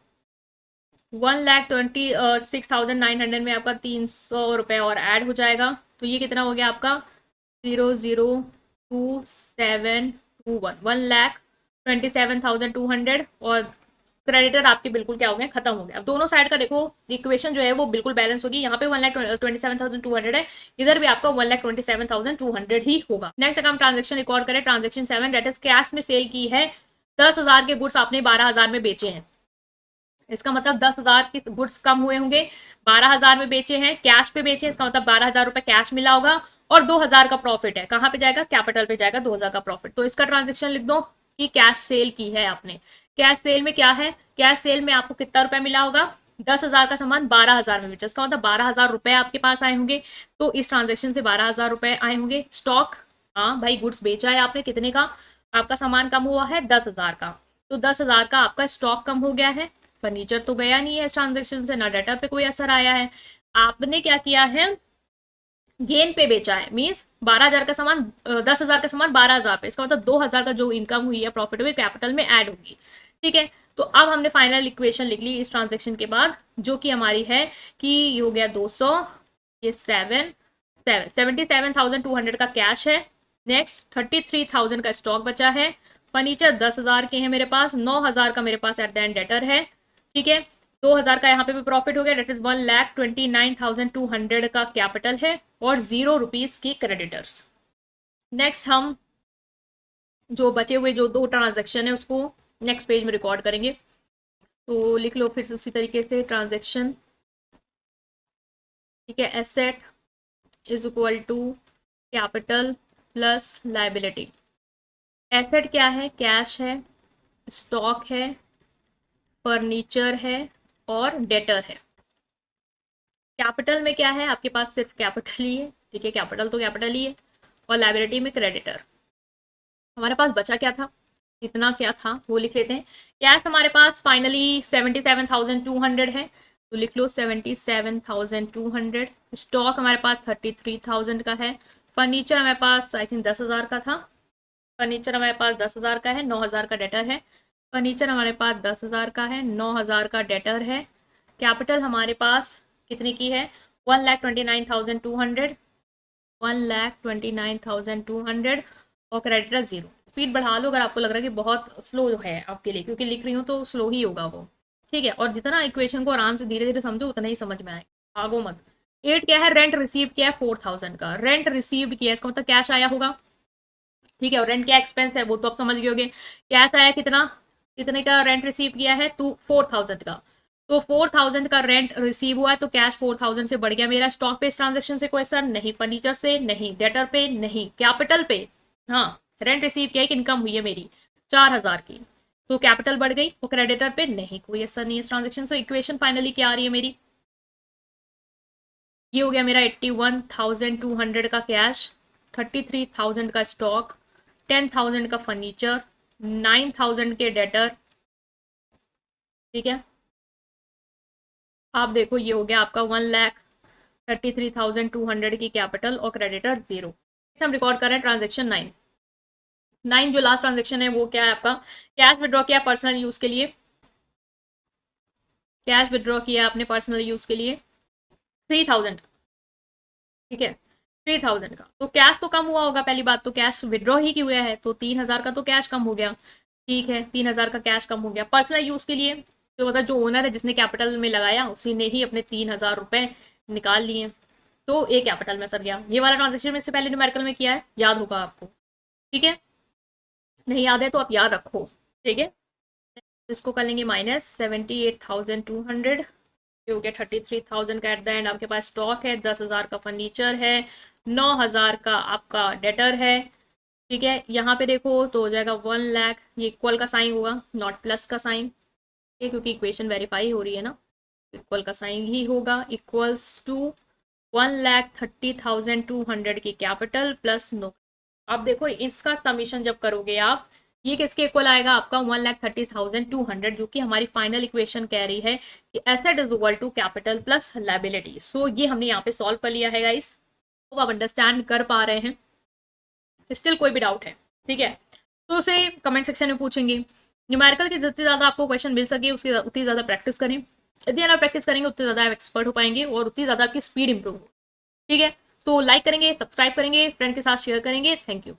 1,26,900 में आपका 300 रुपये और ऐड हो जाएगा, तो ये कितना हो गया आपका 0,02721, 1,27,200, और क्रेडिटर आपके बिल्कुल क्या हो गए, खत्म हो गया। अब दोनों साइड का देखो इक्वेशन जो है वो बिल्कुल बैलेंस होगी, यहाँ पे 1,27,200 है, इधर भी आपका 1,27,200 ही होगा। नेक्स्ट अगर हम ट्रांजेक्शन रिकॉर्ड करें, ट्रांजेक्शन 7 डेट इज कैश में सेल की है, 10,000 के गुड्स आपने 12,000 में बेचे हैं, इसका मतलब 10,000 के गुड्स कम हुए होंगे, 12,000 में बेचे हैं, कैश पे बेचे, इसका मतलब 12,000 रुपए कैश मिला होगा, और 2,000 का प्रॉफिट है, कहाँ पे जाएगा, कैपिटल पे जाएगा 2,000 का प्रॉफिट, तो इसका ट्रांजेक्शन लिख दो कि कैश सेल की है आपने। कैश सेल में क्या है, कैश सेल में आपको कितना रुपए मिला होगा, 10,000 का सामान 12,000 में बेचा, इसका मतलब 12,000 रुपए आपके पास आए होंगे, तो इस ट्रांजेक्शन से 12,000 रुपए आए होंगे। स्टॉक, हाँ भाई गुड्स बेचा है आपने, कितने का, आपका सामान कम हुआ है 10,000 का, तो 10,000 का आपका स्टॉक कम हो गया है, फर्नीचर तो गया नहीं है इस ट्रांजेक्शन से, ना डाटा पे कोई असर आया है, आपने क्या किया है, गेन पे बेचा है, मीन्स 12,000 का सामान 10,000 का सामान 12,000 पे, इसका मतलब 2,000 का जो इनकम हुई है प्रॉफिट हुई कैपिटल में ऐड होगी, ठीक है। तो अब हमने फाइनल इक्वेशन लिख ली इस ट्रांजेक्शन के बाद, जो कि हमारी है कि ये हो गया 200, ये 77,200 का कैश है, नेक्स्ट 33,000 का स्टॉक बचा है, फर्नीचर 10,000 के हैं मेरे पास, 9,000 का मेरे पास एट द एंड डेटर है, ठीक है, 2,000 का यहाँ पे भी प्रॉफिट हो गया, डेट इज 1,29,200 का कैपिटल है, और 0 रुपीज की क्रेडिटर्स। नेक्स्ट हम जो बचे हुए जो 2 ट्रांजेक्शन है उसको नेक्स्ट पेज में रिकॉर्ड करेंगे। तो लिख लो फिर से उसी तरीके से ट्रांजेक्शन, ठीक है। Asset is equal to capital plus liability. Asset क्या है? कैश है, स्टॉक है, फर्नीचर है और डेटर है। कैपिटल में क्या है? आपके पास सिर्फ कैपिटल ही है, ठीक है, कैपिटल तो कैपिटल ही है। और लाइबिलिटी में क्रेडिटर। हमारे पास बचा क्या था? इतना क्या था वो लिख लेते हैं। कैश हमारे पास फाइनली 77,200 है, तो लिख लो 77,200। स्टॉक हमारे पास 33,000 का है। फर्नीचर हमारे पास आई थिंक 10,000 का था। फर्नीचर हमारे पास 10,000 का है, 9,000 का डेटर है। फर्नीचर हमारे पास 10,000 का है, 9,000 का डेटर है। कैपिटल हमारे पास कितने की है? 1,29,200, 1,29,200। और क्रेडिटर 0। स्पीड बढ़ा लो अगर आपको लग रहा है कि बहुत स्लो है आपके लिए, क्योंकि लिख रही हूँ तो स्लो ही होगा वो, ठीक है। और जितना इक्वेशन को आराम से धीरे धीरे समझो उतना ही समझ में आए, भागो मत। 8 क्या है? रेंट रिसीव किया है 4,000 का। रेंट रिसीव्ड किया है, इसका मतलब कैश आया होगा, ठीक है। और रेंट क्या एक्सपेंस है वो तो आप समझ गए होगे। कैश आया कितना? कितने का रेंट रिसीव किया है? तो 4,000 का। तो 4,000 का रेंट रिसीव हुआ है, तो कैश 4,000 से बढ़ गया मेरा। स्टॉक पे ट्रांजेक्शन से क्वेश्चन नहीं, फर्नीचर से नहीं, डेटर पे नहीं, कैपिटल पे हाँ। रेंट रिसीव किया, एक इनकम हुई है मेरी 4,000 की, तो कैपिटल बढ़ गई। और क्रेडिटर पे नहीं, कोई ऐसा नहीं है ट्रांजेक्शन। सो इक्वेशन फाइनली क्या आ रही है मेरी? ये हो गया मेरा 81,200 का कैश, 33,000 का स्टॉक, 10,000 का फर्नीचर, 9,000 के डेटर, ठीक है। आप देखो ये हो गया आपका 1,33,200 की कैपिटल और क्रेडिटर 0। हम रिकॉर्ड कर रहे हैं ट्रांजेक्शन 9। 9 जो लास्ट ट्रांजेक्शन है वो क्या है आपका? कैश विड्रॉ किया पर्सनल यूज के लिए। कैश विड्रॉ किया आपने पर्सनल यूज के लिए 3,000, ठीक है, 3,000 का। तो कैश तो कम हुआ होगा, पहली बात तो कैश विड्रॉ ही क्यों हुआ है, तो 3,000 का तो कैश कम हो गया, ठीक है। 3,000 का कैश कम हो गया। पर्सनल यूज के लिए तो मतलब जो ओनर है जिसने कैपिटल में लगाया उसी ने ही अपने 3,000 रुपए निकाल लिए, तो एक कैपिटल में सर गया। ये वाला ट्रांजेक्शन में से पहले न्यूमेरिकल में किया है, याद होगा आपको, ठीक है। नहीं याद है तो आप याद रखो, ठीक है। इसको कर लेंगे माइनस 78,200, ये हो गया 33,000 का। एट द एंड आपके पास स्टॉक है, 10,000 का फर्नीचर है, 9,000 का आपका डेटर है, ठीक है। यहाँ पे देखो तो हो जाएगा 1,00,000, ये इक्वल का साइन होगा, नॉट प्लस का साइन, ठीक है, क्योंकि इक्वेशन वेरीफाई हो रही है ना, इक्वल का साइन ही होगा। इक्वल्स टू 1,30,200 की कैपिटल प्लस नो। अब देखो इसका समीशन जब करोगे आप, ये किसके इक्वल आएगा? आपका 1,30,200, जो कि हमारी फाइनल इक्वेशन कह रही है कि asset is equal to capital plus liability. So ये हमने यहाँ पे सॉल्व कर लिया है गाइस। तो आप अंडरस्टैंड कर पा रहे हैं? स्टिल कोई भी डाउट है, ठीक है, तो उसे कमेंट सेक्शन में पूछेंगे। न्यूमेरिकल की जितनी ज़्यादा आपको क्वेश्चन मिल सके उसकी उतनी ज़्यादा प्रैक्टिस करें। जितनी ज़्यादा प्रैक्टिस करेंगे उतनी ज़्यादा आप एक्सपर्ट हो पाएंगे और उतनी ज़्यादा आपकी स्पीड इंप्रूव हो, ठीक है। तो लाइक करेंगे, सब्सक्राइब करेंगे, फ्रेंड के साथ शेयर करेंगे। Thank you.